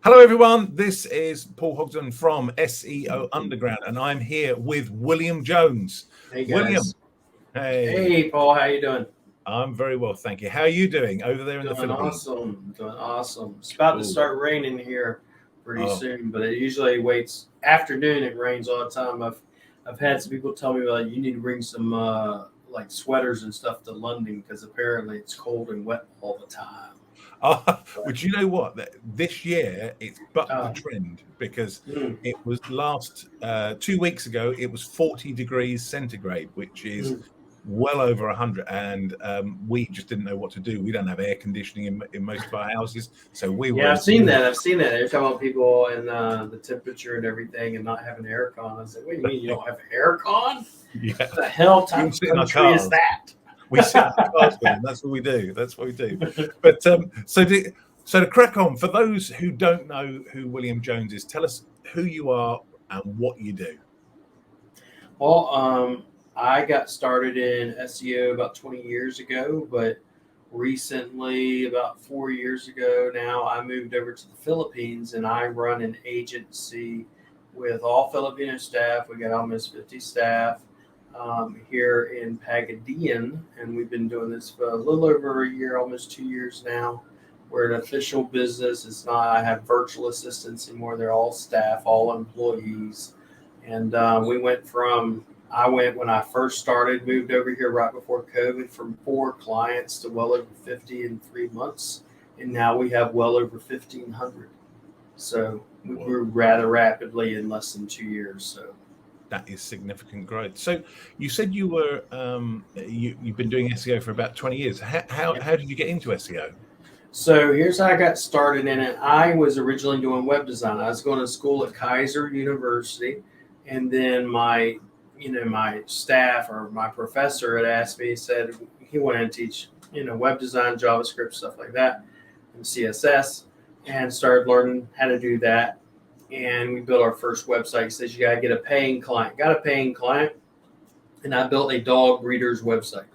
Hello, everyone. This is Paul Hogden from SEO Underground, and I'm here with William Jones. Hey William, guys. hey, Hey Paul, how you doing? I'm very well, thank you. How are you doing over there in the Doing Philippines? awesome. Doing awesome. It's about to Oh, start raining here pretty oh, soon, but it usually waits afternoon. It rains all the time. I've had some people tell me like you need to bring some like sweaters and stuff to London because apparently it's cold and wet all the time. would you know what? This year it's bucked the Uh, trend because mm, it was last 2 weeks ago. It was 40 degrees centigrade, which is mm. well over 100, and we just didn't know what to do. We don't have air conditioning in most of our houses, so we were Yeah, I've as seen that. I've seen that. They're talking about people and the temperature and everything and not having aircon. I said, what do you mean you don't have aircon? yeah. What the hell We type all of sit in our country is cars. that? We sit in our cars with them. That's what we do. That's what we do. But so to crack on, for those who don't know who William Jones is, tell us who you are and what you do. Well, I got started in SEO about 20 years ago, but recently, about 4 years ago now, I moved over to the Philippines and I run an agency with all Filipino staff. We got almost 50 staff here in Pagadian, and we've been doing this for a little over a year, almost 2 years now. We're an official business. It's not, I have virtual assistants anymore. They're all staff, all employees. And I went when I first started, moved over here right before COVID from 4 clients to well over 50 in 3 months. And now we have well over 1,500. So we Well, grew rather rapidly in less than 2 years. So, that is significant growth. So you said you were you've been doing SEO for about 20 years. yeah. How did you get into SEO? So here's how I got started in it. I was originally doing web design. I was going to school at Kaiser University, and then my staff or my professor had asked me, he said he wanted to teach, web design, JavaScript, stuff like that, and CSS, and started learning how to do that. And we built our first website. He says you gotta get a paying client. Got a paying client, and I built a dog breeder's website,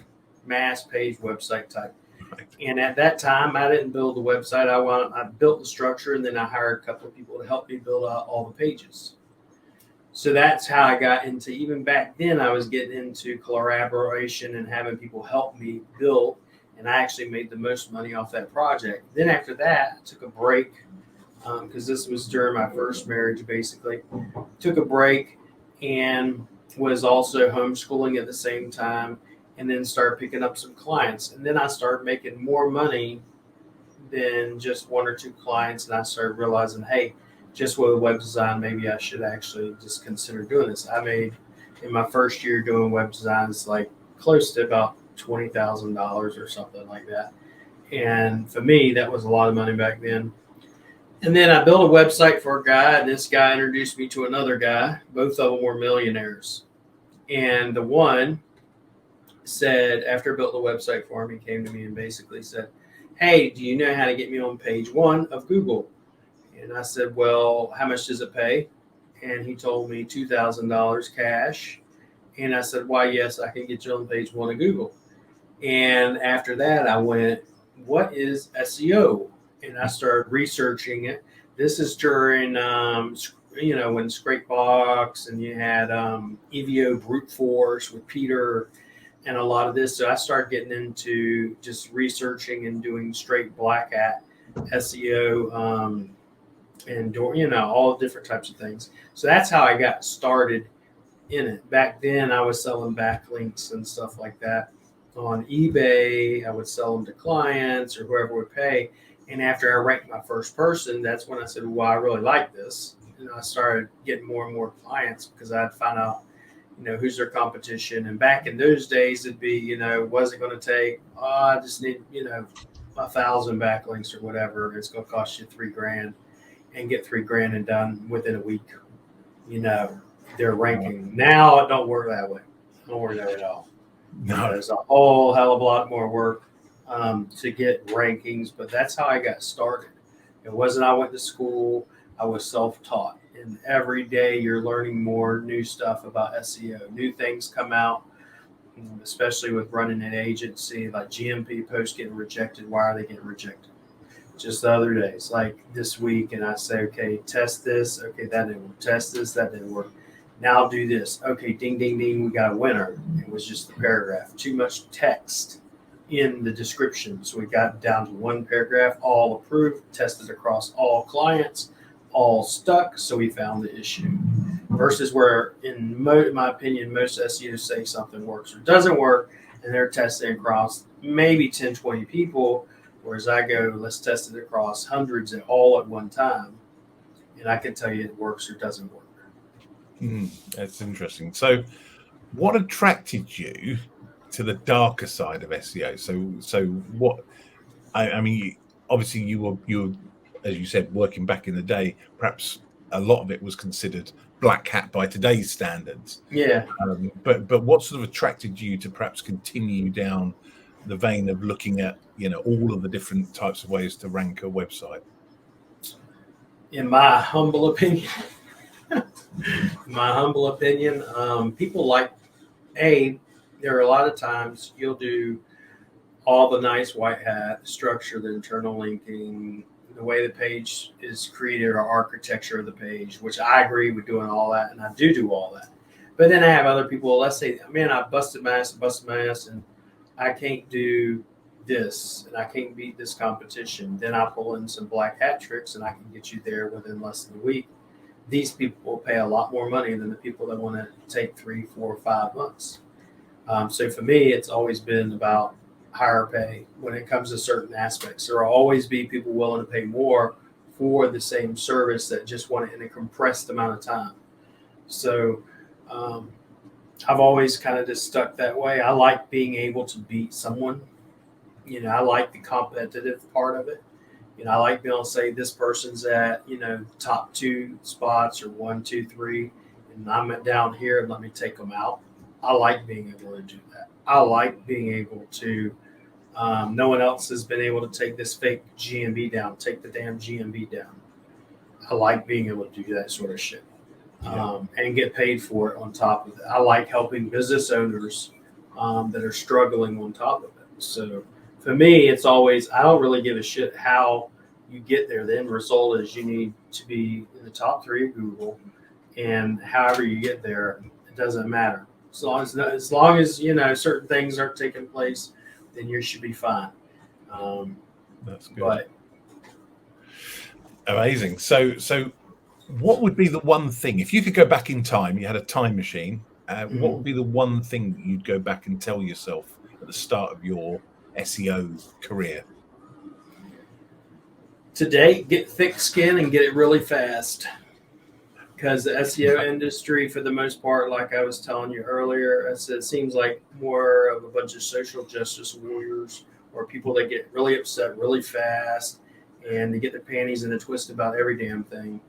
mass page website type. Right. And at that time, I didn't build the website. I built the structure, and then I hired a couple of people to help me build out all the pages. So that's how I got into. Even back then, I was getting into collaboration and having people help me build. And I actually made the most money off that project. Then after that, I took a break because this was during my first marriage, basically. Took a break and was also homeschooling at the same time, and then started picking up some clients. And then I started making more money than just one or two clients, and I started realizing, hey, just with web design, maybe I should actually just consider doing this. I made in my first year doing web designs like close to about $20,000 or something like that. And for me, that was a lot of money back then. And then I built a website for a guy, and this guy introduced me to another guy. Both of them were millionaires. And the one said, after I built the website for him, he came to me and basically said, hey, do you know how to get me on page one of Google? And I said, well, how much does it pay? And he told me $2,000 cash. And I said, why, yes, I can get you on page one of Google. And after that, I went, what is SEO? And I started researching it. This is during, when Scrapebox and you had EVO Brute Force with Peter and a lot of this. So I started getting into just researching and doing straight black hat SEO and all different types of things. So that's how I got started in it. Back then, I was selling backlinks and stuff like that on eBay. I would sell them to clients or whoever would pay. And after I ranked my first person, that's when I said, well, I really like this. And I started getting more and more clients because I'd find out, who's their competition. And back in those days, it'd be, what's it going to take? Oh, I just need, 1,000 backlinks or whatever. It's going to cost you $3,000 and get $3,000 and done within a week. Their ranking. Now it don't work that way. It don't work that way at all. No. There's a whole hell of a lot more work to get rankings, but that's how I got started. It wasn't I went to school. I was self-taught, and every day you're learning more new stuff about SEO. New things come out, especially with running an agency like GMP posts getting rejected. Why are they getting rejected? just the other days, like this week, and I say, okay, test this. Okay, that didn't work. Test this. That didn't work. Now I'll do this. Okay, ding, ding, ding. We got a winner. It was just the paragraph. Too much text in the description. So we got down to one paragraph, all approved, tested across all clients, all stuck. So we found the issue. Versus where, in my opinion, most SEOs say something works or doesn't work, and they're testing across maybe 10, 20 people. Whereas I go, let's test it across hundreds and all at one time. And I can tell you it works or doesn't work. That's interesting. So what attracted you to the darker side of SEO? So what, I mean, obviously you were, as you said, working back in the day, perhaps a lot of it was considered black hat by today's standards. Yeah. But what sort of attracted you to perhaps continue down the vein of looking at, all of the different types of ways to rank a website? In my humble opinion, people like, there are a lot of times you'll do all the nice white hat structure, the internal linking, the way the page is created or architecture of the page, which I agree with doing all that. And I do all that. But then I have other people, let's say, man, I busted my ass and I can't do this and I can't beat this competition. Then I pull in some black hat tricks and I can get you there within less than a week. These people will pay a lot more money than the people that want to take 3, 4, 5 months. So for me, it's always been about higher pay when it comes to certain aspects. There will always be people willing to pay more for the same service that just want it in a compressed amount of time. So I've always kind of just stuck that way. I like being able to beat someone. I like the competitive part of it. I like being able to say this person's at, top 2 spots or 1, 2, 3, and I'm down here and let me take them out. I like being able to do that. I like being able to, no one else has been able to take this fake GMB down, take the damn GMB down. I like being able to do that sort of shit and get paid for it on top of it. I like helping business owners that are struggling on top of it. So for me, it's always, I don't really give a shit how you get there. The end result is you need to be in the top 3 of Google, and however you get there, it doesn't matter. As long as certain things aren't taking place, then you should be fine. That's good. But amazing. So what would be the one thing, if you could go back in time, you had a time machine, what would be the one thing that you'd go back and tell yourself at the start of your SEO career? Today, get thick skin and get it really fast. Because the SEO industry, for the most part, like I was telling you earlier, it seems like more of a bunch of social justice warriors or people that get really upset really fast and they get their panties in a twist about every damn thing.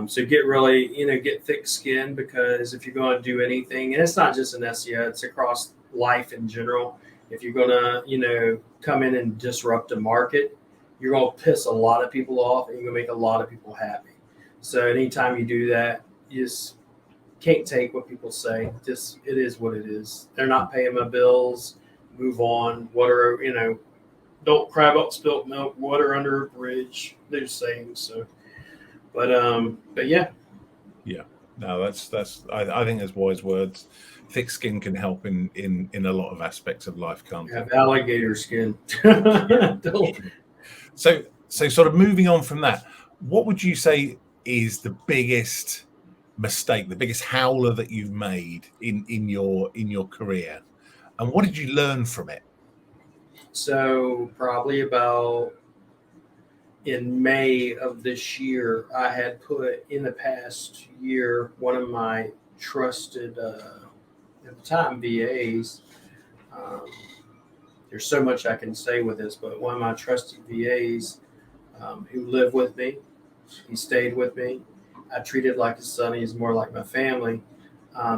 So get thick skin, because if you're going to do anything, and it's not just in SEO, it's across life in general. If you're going to, come in and disrupt a market, you're going to piss a lot of people off and you're going to make a lot of people happy. So anytime you do that, you just can't take what people say. Just, it is what it is. They're not paying my bills. Move on. Water, don't cry about spilt milk. Water under a bridge. They're saying so. But yeah. Yeah. No, that's I think there's wise words. Thick skin can help in a lot of aspects of life, can't it? Have alligator skin. So sort of moving on from that, what would you say is the biggest mistake, the biggest howler that you've made in your career, and what did you learn from it? So probably about in May of this year, I had put in the past year one of my trusted at the time VAs. There's so much I can say with this, but one of my trusted VAs who lived with me, he stayed with me. I treated like his son. He's more like my family.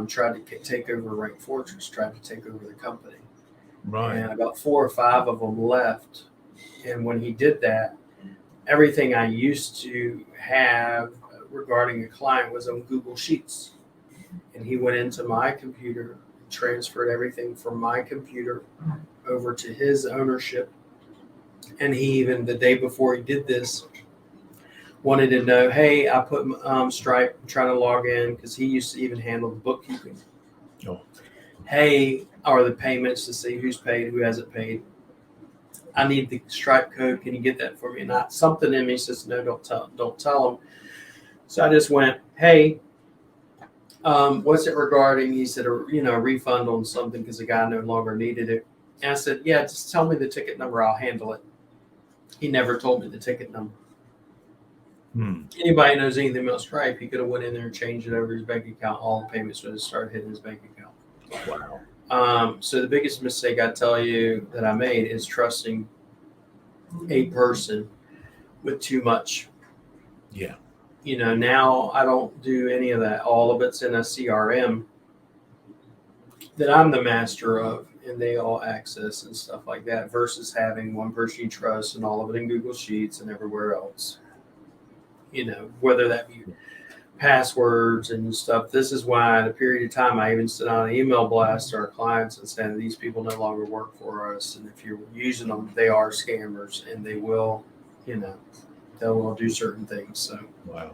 Tried to take over Rank Fortress, tried to take over the company. Right. And about 4 or 5 of them left. And when he did that, everything I used to have regarding a client was on Google Sheets. And he went into my computer, transferred everything from my computer over to his ownership, And he even the day before he did this wanted to know, hey, I put Stripe trying to log in because he used to even handle the bookkeeping. Oh. Hey, are the payments to see who's paid, who hasn't paid? I need the Stripe code. Can you get that for me? And something in me says, no, don't tell him. So I just went, hey, what's it regarding? He said, a refund on something because the guy no longer needed it. And I said, yeah, just tell me the ticket number. I'll handle it. He never told me the ticket number. Anybody knows anything about Stripe, he could have went in there and changed it over his bank account. All the payments would have started hitting his bank account. Wow. So the biggest mistake I tell you that I made is trusting a person with too much. Yeah. Now I don't do any of that. All of it's in a CRM that I'm the master of, and they all access and stuff like that, versus having one person you trust and all of it in Google Sheets and everywhere else. Whether that be passwords and stuff. This is why, in a period of time, I even sent out an email blast to our clients and said, these people no longer work for us. And if you're using them, they are scammers, and they will, they will do certain things. So, wow.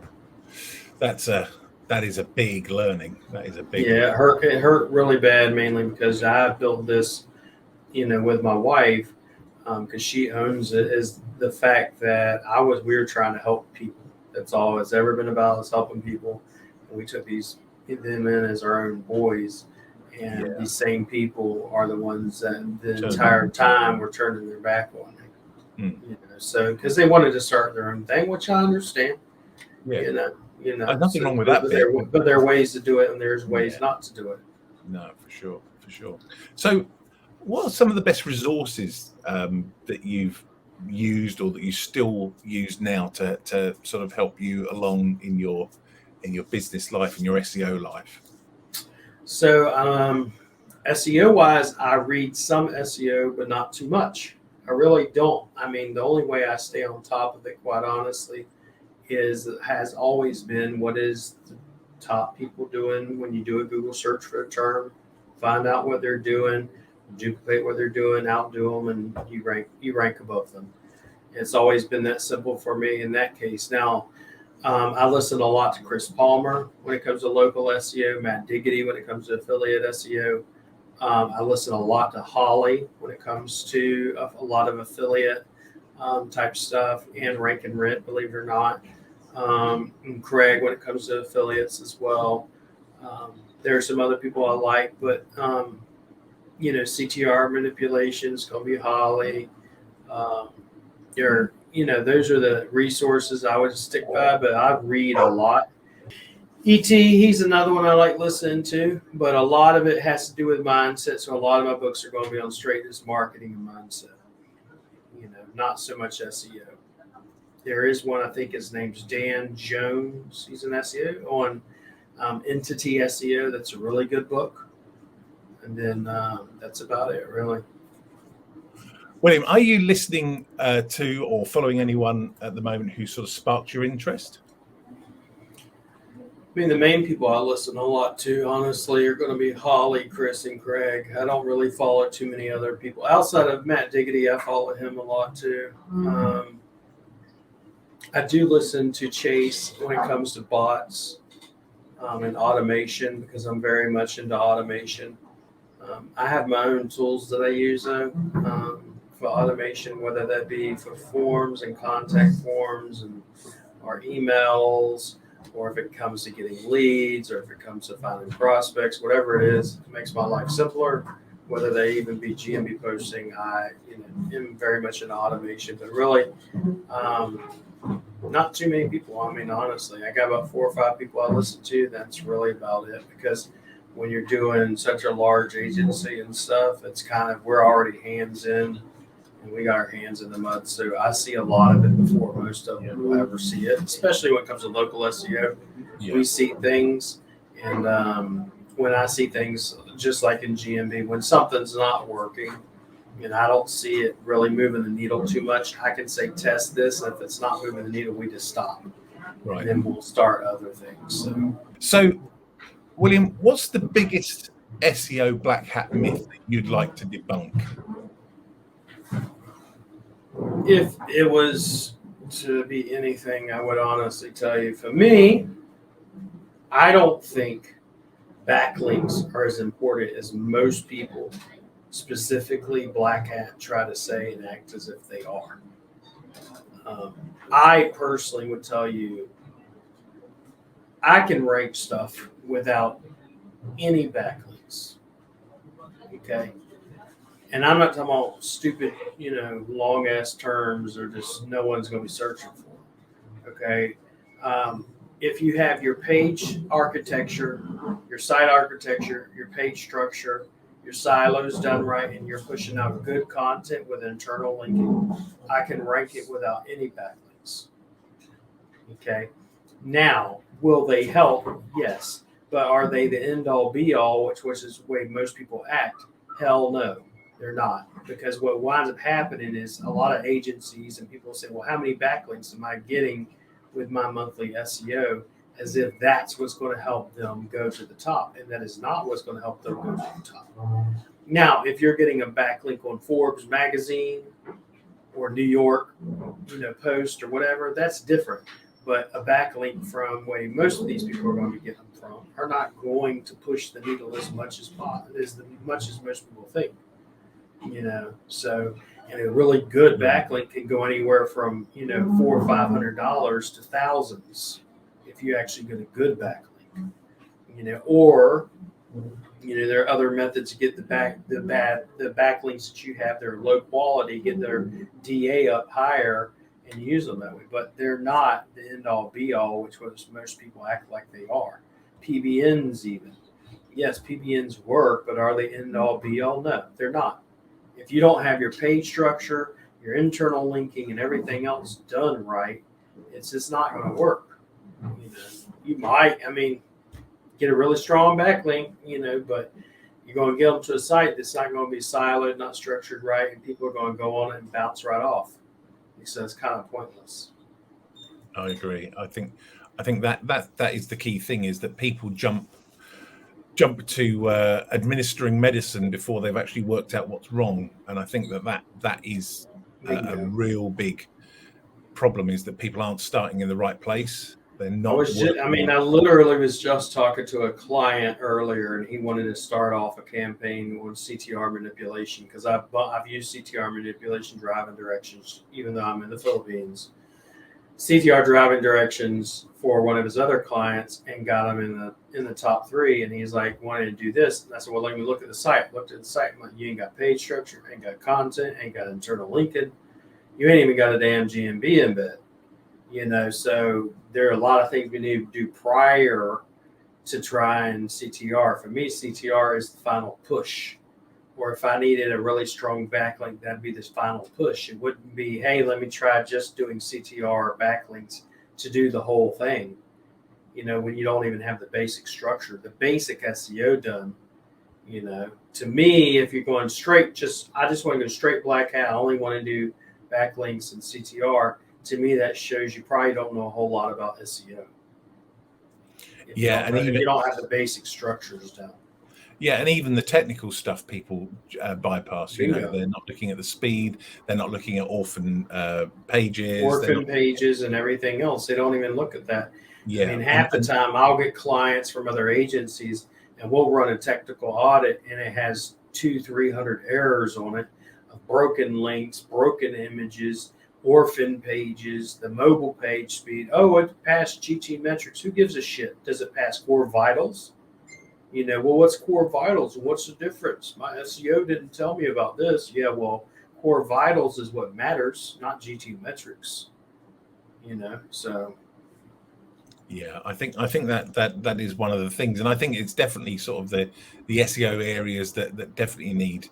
That is a big learning. That is a big it hurt really bad, mainly because I built this, with my wife, because she owns it, is the fact that we were trying to help people. That's all it's ever been about, is helping people. And we took them in as our own boys. And these same people are the ones that the entire time were turning their back on it. So because they wanted to start their own thing, which I understand. Yeah. Nothing wrong with but that. But there are ways to do it, and there's ways not to do it. No, for sure. So, what are some of the best resources that you've used or that you still use now to sort of help you along in your business life and your SEO life? So SEO wise, I read some SEO, but not too much. I really don't. I mean, the only way I stay on top of it, quite honestly, has always been what is the top people doing when you do a Google search for a term, find out what they're doing, duplicate what they're doing, outdo them, and you rank above them. It's always been that simple for me in that case. Now, I listen a lot to Chris Palmer when it comes to local SEO, Matt Diggity when it comes to affiliate SEO. I listen a lot to Holly when it comes to a lot of affiliate type stuff, and Rank and Rent, believe it or not. And Craig when it comes to affiliates as well. There are some other people I like, but CTR manipulation is going to be Holly. Those are the resources I would stick by, but I read a lot. ET, he's another one I like listening to, but a lot of it has to do with mindset. So a lot of my books are going to be on straightness, marketing, and mindset. Not so much SEO. There is one, I think his name's Dan Jones. He's an SEO on Entity SEO. That's a really good book. And then that's about it, really. William, are you listening to or following anyone at the moment who sort of sparked your interest? I mean, the main people I listen a lot to, honestly, are going to be Holly, Chris, and Craig. I don't really follow too many other people. Outside of Matt Diggity, I follow him a lot too. I do listen to Chase when it comes to bots and automation, because I'm very much into automation. I have my own tools that I use though, for automation, whether that be for forms and contact forms or emails, or if it comes to getting leads, or if it comes to finding prospects, whatever it is, it makes my life simpler. Whether they even be GMB posting, I am very much in automation, but really not too many people. I mean, honestly, I got about 4 or 5 people I listen to. That's really about it, because when you're doing such a large agency and stuff, it's kind of, we're already hands in, and we got our hands in the mud. So I see a lot of it before most of them will ever see it, especially when it comes to local SEO. Yeah. We see things, and when I see things, just like in GMB, when something's not working and I don't see it really moving the needle too much, I can say test this, and if it's not moving the needle, we just stop. Right. And then we'll start other things. So William, what's the biggest SEO black hat myth that you'd like to debunk? If it was to be anything, I would honestly tell you, for me, I don't think backlinks are as important as most people, specifically Black Hat, try to say and act as if they are. Um, I personally would tell you, I can rank stuff without any backlinks. Okay. And I'm not talking about stupid, long ass terms or just no one's going to be searching for. Okay. If you have your page architecture, your site architecture, your page structure, your silos done right, and you're pushing out good content with internal linking, I can rank it without any backlinks. Okay. Now, will they help? Yes. But are they the end all be all, which is the way most people act? Hell no, they're not. Because what winds up happening is a lot of agencies and people say, well, how many backlinks am I getting with my monthly SEO? As if that's what's going to help them go to the top. And that is not what's going to help them go to the top. Now, if you're getting a backlink on Forbes magazine or New York, Post or whatever, that's different. But a backlink from where most of these people are going to be getting them from are not going to push the needle as much as most people think. So and a really good backlink can go anywhere from $400 or $500 to thousands if you actually get a good backlink. Or there are other methods to get the backlinks that you have. They're low quality, get their DA up higher, and use them that way. But they're not the end all be all, which was most people act like they are. PBNs even. Yes, PBNs work, but are they end all be all? No, they're not. If you don't have your page structure, your internal linking, and everything else done right, it's just not going to work. You might, get a really strong backlink, but you're going to get them to a site that's not going to be siloed, not structured right, and people are going to go on it and bounce right off. So it's kind of pointless. I agree. I think that is the key thing, is that people jump to administering medicine before they've actually worked out what's wrong. And I think that is a real big problem, is that people aren't starting in the right place. They're not. I literally was just talking to a client earlier, and he wanted to start off a campaign on CTR manipulation, because I've used CTR manipulation driving directions, even though I'm in the Philippines. CTR driving directions for one of his other clients, and got him in the top 3. And he's like, wanted to do this. And I said, well, let me look at the site. Looked at the site. I'm like, you ain't got page structure, ain't got content, ain't got internal linking. You ain't even got a damn GMB embed. So there are a lot of things we need to do prior to trying CTR. For me, CTR is the final push. Or if I needed a really strong backlink, that'd be this final push. It wouldn't be, hey, let me try just doing CTR backlinks to do the whole thing. When you don't even have the basic structure, the basic SEO done. To me, if you're going straight, I just want to go straight Black Hat. I only want to do backlinks and CTR. To me, that shows you probably don't know a whole lot about SEO. If you don't have the basic structures down. Yeah, and even the technical stuff people bypass. They're not looking at the speed. They're not looking at orphan pages. Pages and everything else. They don't even look at that. Yeah. Half the time I'll get clients from other agencies, and we'll run a technical audit, and it has 200-300 errors on it, of broken links, broken images, orphan pages, the mobile page speed. Oh, it passed GT metrics. Who gives a shit? Does it pass core vitals? Well, what's core vitals? What's the difference? My SEO didn't tell me about this. Yeah, well, core vitals is what matters, not GT metrics. So. Yeah, I think that is one of the things, and I think it's definitely sort of the SEO areas that definitely need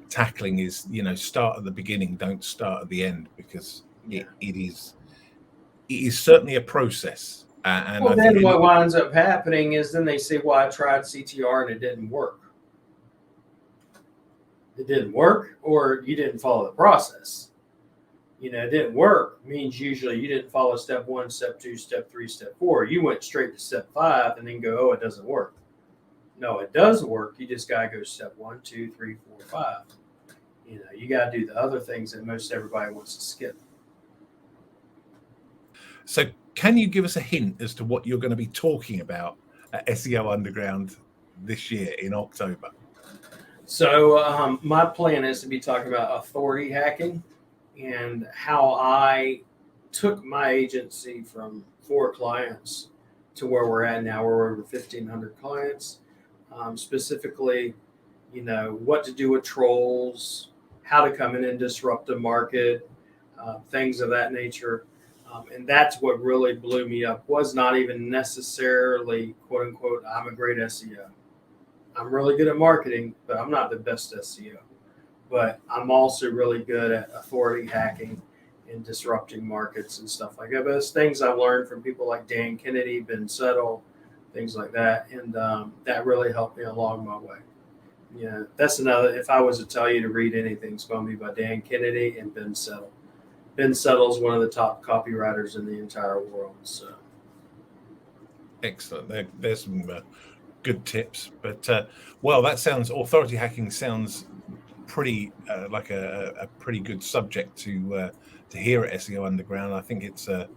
tackling. Is start at the beginning, don't start at the end, because it is certainly a process. And then what winds up happening is then they say, well, I tried CTR and it didn't work. It didn't work, or you didn't follow the process. It didn't work means usually you didn't follow step 1, step 2, step 3, step 4. You went straight to step 5 and then go, oh, it doesn't work. No, it does work. You just got to go step 1, 2, 3, 4, 5. You got to do the other things that most everybody wants to skip. So can you give us a hint as to what you're going to be talking about at SEO Underground this year in October? So my plan is to be talking about authority hacking and how I took my agency from 4 clients to where we're at now. We're over 1,500 clients. Specifically, what to do with trolls, how to come in and disrupt the market, things of that nature. And that's what really blew me up, was not even necessarily, quote unquote, I'm a great SEO. I'm really good at marketing, but I'm not the best SEO. But I'm also really good at authority hacking and disrupting markets and stuff like that. But it's things I've learned from people like Dan Kennedy, Ben Settle, things like that. And that really helped me along my way. That's another, if I was to tell you to read anything, it's going to be by Dan Kennedy and Ben Settle. Ben Settle is one of the top copywriters in the entire world. So, excellent. There's some good tips. But well, that sounds, authority hacking sounds pretty like a pretty good subject to hear at SEO Underground. I think it's a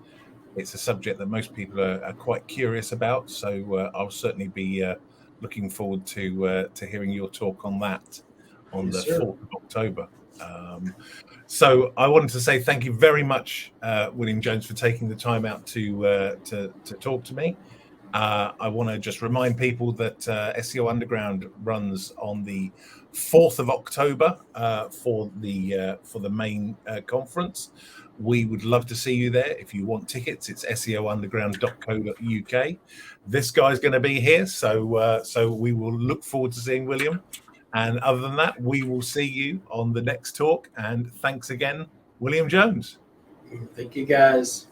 subject that most people are quite curious about. So I'll certainly be looking forward to hearing your talk on that on the 4th of October. So I wanted to say thank you very much, William Jones, for taking the time out to talk to me. I want to just remind people that SEO Underground runs on the 4th of October for the main conference. We would love to see you there. If you want tickets, it's seounderground.co.uk. This guy's going to be here, so we will look forward to seeing William. And other than that, we will see you on the next talk. And thanks again, William Jones. Thank you, guys.